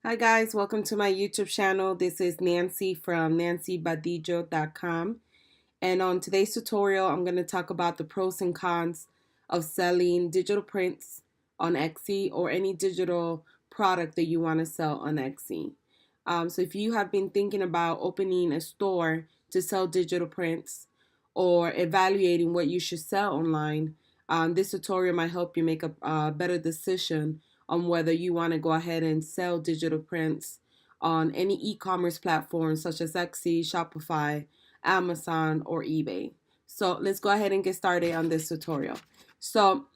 Hi guys, welcome to my YouTube channel. This is Nancy from nancybadijo.com, and on today's tutorial I'm going to talk about the pros and cons of selling digital prints on Etsy or any digital product that you want to sell on Etsy. So if you have been thinking about opening a store to sell digital prints or evaluating what you should sell online, this tutorial might help you make a better decision on whether you want to go ahead and sell digital prints on any e-commerce platform such as Etsy, Shopify, Amazon, or eBay. So let's go ahead and get started on this tutorial. So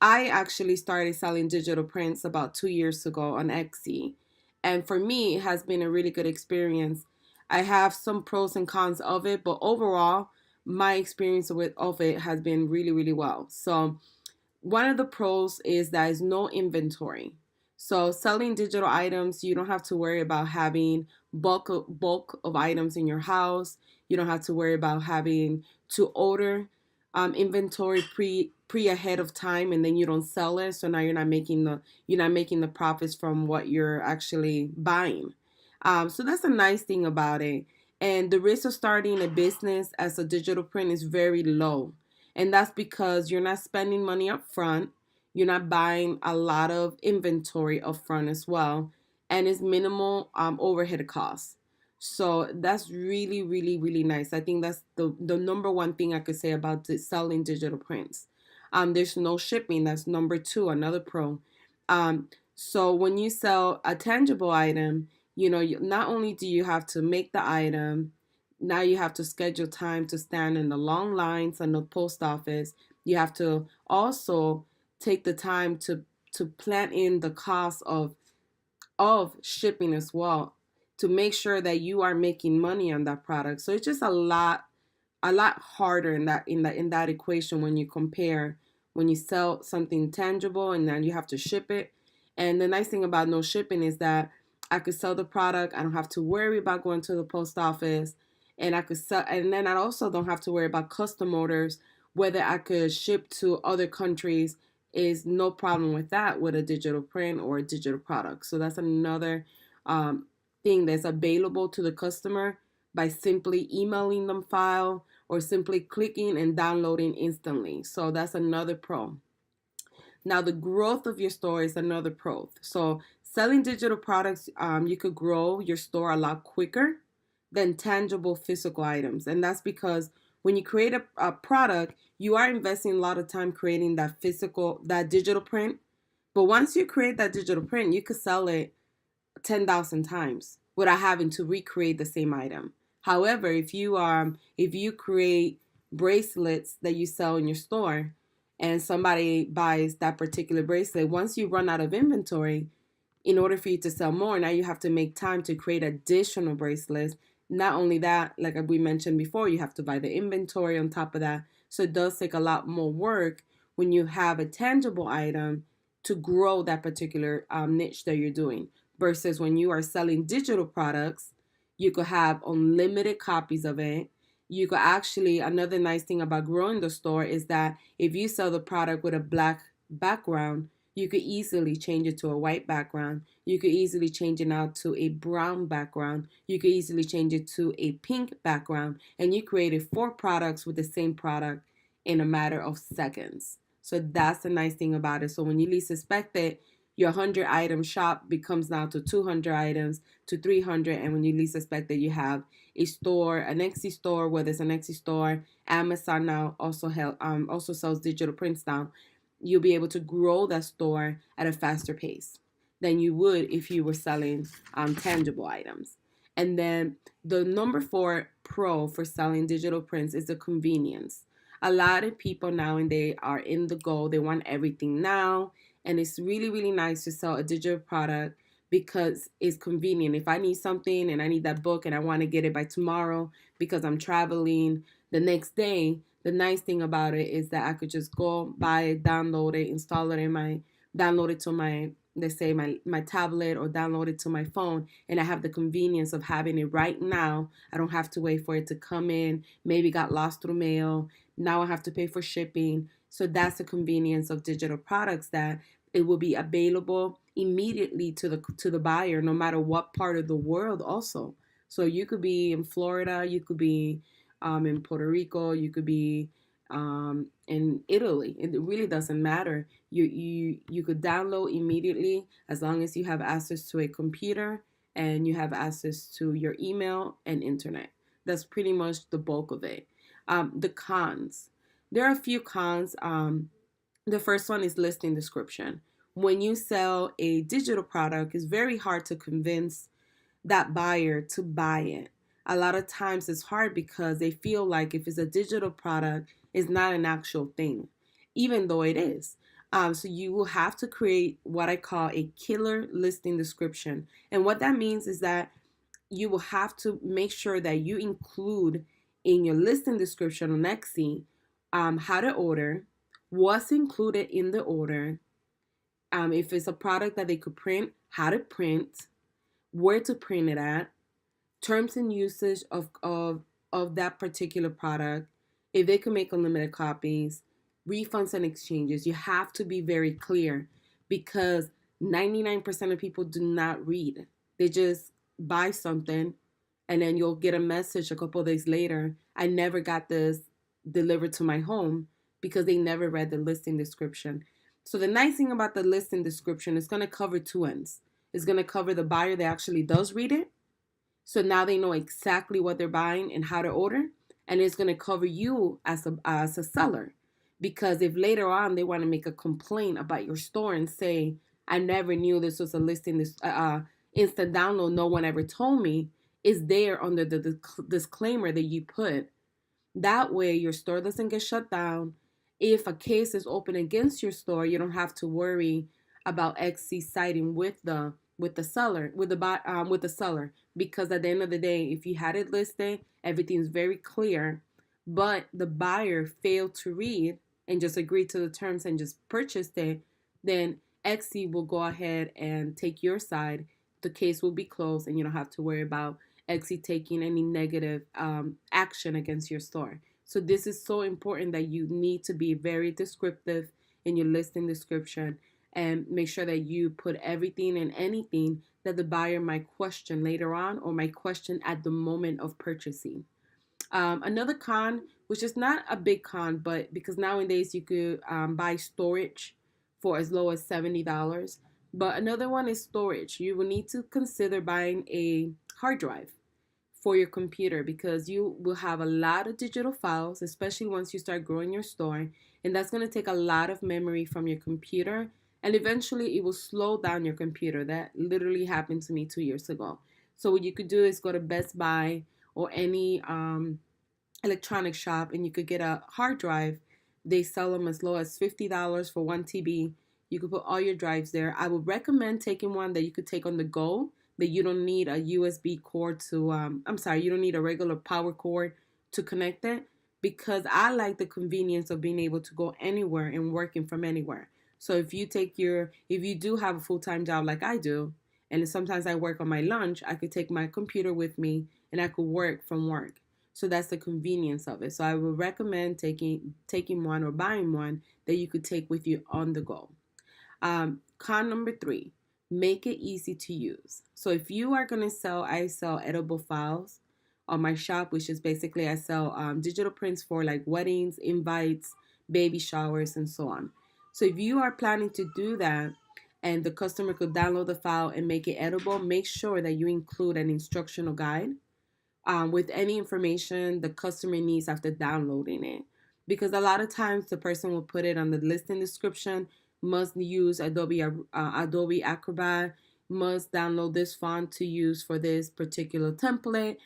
I actually started selling digital prints about 2 years ago on Etsy. And for me, it has been a really good experience. I have some pros and cons of it, but overall, my experience of it has been really, really well. So one of the pros is that is no inventory. So selling digital items, you don't have to worry about having bulk of items in your house. You don't have to worry about having to order inventory pre ahead of time, and then you don't sell it. So now you're not making the profits from what you're actually buying. So that's a nice thing about it. And the risk of starting a business as a digital print is very low. And that's because you're not spending money up front. You're not buying a lot of inventory up front as well. And it's minimal overhead costs. So that's really, really, really nice. I think that's the number one thing I could say about selling digital prints. There's no shipping. That's number two, another pro. So when you sell a tangible item, not only do you have to make the item, now you have to schedule time to stand in the long lines in the post office. You have to also take the time to plan in the cost of shipping as well to make sure that you are making money on that product. So it's just a lot harder in that equation when you compare when you sell something tangible and then you have to ship it. And the nice thing about no shipping is that I could sell the product. I don't have to worry about going to the post office, and I could sell. And then I also don't have to worry about custom orders. Whether I could ship to other countries is no problem with that with a digital print or a digital product. So that's another thing that's available to the customer by simply emailing them file or simply clicking and downloading instantly. So that's another pro. Now, the growth of your store is another pro. So, selling digital products, you could grow your store a lot quicker than tangible physical items. And that's because when you create a product, you are investing a lot of time creating that digital print. But once you create that digital print, you could sell it 10,000 times without having to recreate the same item. However, if you create bracelets that you sell in your store and somebody buys that particular bracelet, once you run out of inventory, in order for you to sell more, now you have to make time to create additional bracelets. Not only that, like we mentioned before, you have to buy the inventory on top of that. So it does take a lot more work when you have a tangible item to grow that particular niche that you're doing. Versus when you are selling digital products, you could have unlimited copies of it. You could actually, another nice thing about growing the store is that if you sell the product with a black background, you could easily change it to a white background. You could easily change it now to a brown background. You could easily change it to a pink background. And you created 4 products with the same product in a matter of seconds. So that's the nice thing about it. So when you least expect it, your 100 item shop becomes now to 200 items to 300. And when you least expect that, you have a store, an Etsy store, whether it's an Etsy store, Amazon now also sells digital prints now. You'll be able to grow that store at a faster pace than you would if you were selling tangible items. And then the number 4 pro for selling digital prints is the convenience. A lot of people now and they are in the go. They want everything now. And it's really, really nice to sell a digital product because it's convenient. If I need something and I need that book and I want to get it by tomorrow because I'm traveling the next day, the nice thing about it is that I could just go buy it, download it, download it to my, let's say my tablet, or download it to my phone, and I have the convenience of having it right now. I don't have to wait for it to come in. Maybe got lost through mail. Now I have to pay for shipping. So that's the convenience of digital products, that it will be available immediately to the buyer, no matter what part of the world also. So you could be in Florida, you could be in Puerto Rico, you could be in Italy. It really doesn't matter. You could download immediately as long as you have access to a computer and you have access to your email and internet. That's pretty much the bulk of it. The cons. There are a few cons. The first one is listing description. When you sell a digital product, it's very hard to convince that buyer to buy it. A lot of times it's hard because they feel like if it's a digital product, it's not an actual thing, even though it is. So you will have to create what I call a killer listing description. And what that means is that you will have to make sure that you include in your listing description on Etsy how to order, what's included in the order, if it's a product that they could print, how to print, where to print it at, terms and usage of that particular product, if they can make unlimited copies, refunds and exchanges. You have to be very clear because 99% of people do not read. They just buy something and then you'll get a message a couple of days later. I never got this delivered to my home because they never read the listing description. So the nice thing about the listing description is going to cover two ends. It's going to cover the buyer that actually does read it. So now they know exactly what they're buying and how to order. And it's going to cover you as a seller. Because if later on they want to make a complaint about your store and say, I never knew this was a listing, this instant download, no one ever told me, is there under the disclaimer that you put. That way your store doesn't get shut down. If a case is open against your store, you don't have to worry about Etsy siding with the seller, with the seller, because at the end of the day, if you had it listed, everything's very clear, but the buyer failed to read and just agreed to the terms and just purchased it, then Etsy will go ahead and take your side. The case will be closed, and you don't have to worry about Etsy taking any negative action against your store. So this is so important that you need to be very descriptive in your listing description and make sure that you put everything and anything that the buyer might question later on or might question at the moment of purchasing. Another con, which is not a big con, but because nowadays you could buy storage for as low as $70. But another one is storage. You will need to consider buying a hard drive for your computer because you will have a lot of digital files, especially once you start growing your store. And that's going to take a lot of memory from your computer. And eventually it will slow down your computer. That literally happened to me 2 years ago. So what you could do is go to Best Buy or any electronic shop and you could get a hard drive. They sell them as low as $50 for 1 TB. You could put all your drives there. I would recommend taking one that you could take on the go, that you don't need a USB cord to, you don't need a regular power cord to connect it, because I like the convenience of being able to go anywhere and working from anywhere. So if you do have a full-time job like I do, and sometimes I work on my lunch, I could take my computer with me and I could work from work. So that's the convenience of it. So I would recommend taking one or buying one that you could take with you on the go. Con number 3, make it easy to use. So if you are going to I sell edible files on my shop, which is basically I sell digital prints for like weddings, invites, baby showers, and so on. So if you are planning to do that and the customer could download the file and make it edible, make sure that you include an instructional guide with any information the customer needs after downloading it. Because a lot of times the person will put it on the listing description, must use Adobe Acrobat, must download this font to use for this particular template,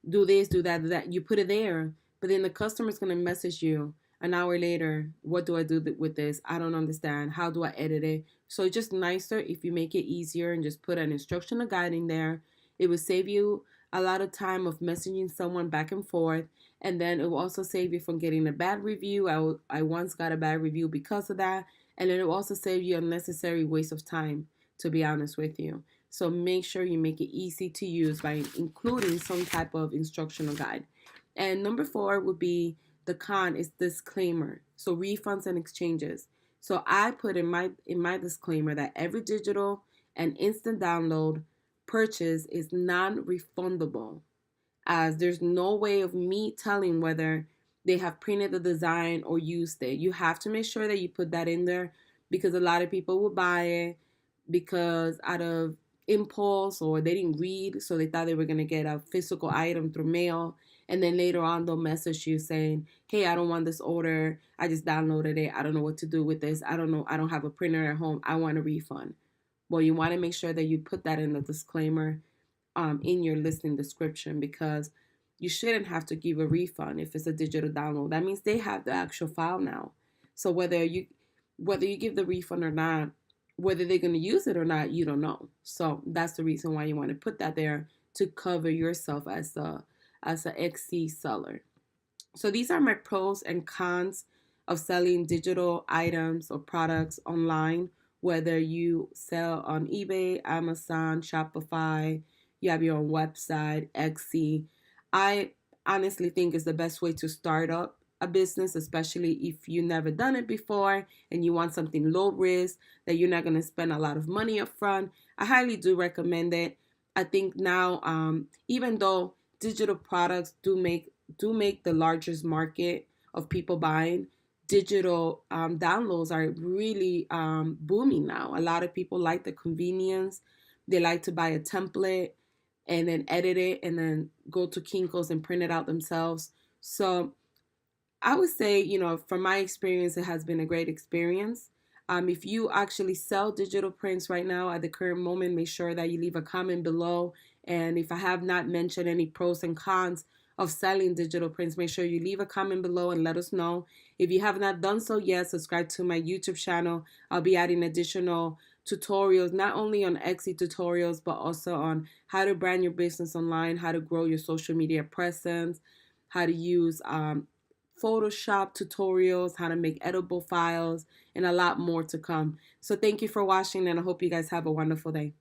do this, do that, do that. You put it there, but then the customer's going to message you an hour later, what do I do with this? I don't understand. How do I edit it? So it's just nicer if you make it easier and just put an instructional guide in there. It will save you a lot of time of messaging someone back and forth, and then it will also save you from getting a bad review. I once got a bad review because of that, and then it will also save you unnecessary waste of time, to be honest with you. So make sure you make it easy to use by including some type of instructional guide. And number 4 would be the con is disclaimer. So refunds and exchanges. So I put in my disclaimer that every digital An instant download purchase is non-refundable, as there's no way of me telling whether they have printed the design or used it. You have to make sure that you put that in there, because a lot of people will buy it because out of impulse, or they didn't read, so they thought they were going to get a physical item through mail, and then later on they'll message you saying, hey, I don't want this order, I just downloaded it, I don't know what to do with this, I don't know, I don't have a printer at home, I want a refund. Well, you want to make sure that you put that in the disclaimer, in your listing description, because you shouldn't have to give a refund if it's a digital download. That means they have the actual file now. So whether you give the refund or not, whether they're going to use it or not, you don't know. So that's the reason why you want to put that there, to cover yourself as a XC seller. So these are my pros and cons of selling digital items or products online, whether you sell on eBay, Amazon, Shopify, you have your own website, Etsy. I honestly think is the best way to start up a business, especially if you never done it before and you want something low risk that you're not going to spend a lot of money up front. I highly do recommend it. I think now, even though digital products do make the largest market of people buying, digital downloads are really booming now. A lot of people like the convenience. They like to buy a template and then edit it and then go to Kinko's and print it out themselves. So I would say, from my experience, it has been a great experience. If you actually sell digital prints right now at the current moment, make sure that you leave a comment below. And if I have not mentioned any pros and cons of selling digital prints, make sure you leave a comment below and let us know. If you have not done so yet, subscribe to my YouTube channel. I'll be adding additional tutorials, not only on Etsy tutorials, but also on how to brand your business online, how to grow your social media presence, how to use Photoshop tutorials, how to make edible files, and a lot more to come. So thank you for watching, and I hope you guys have a wonderful day.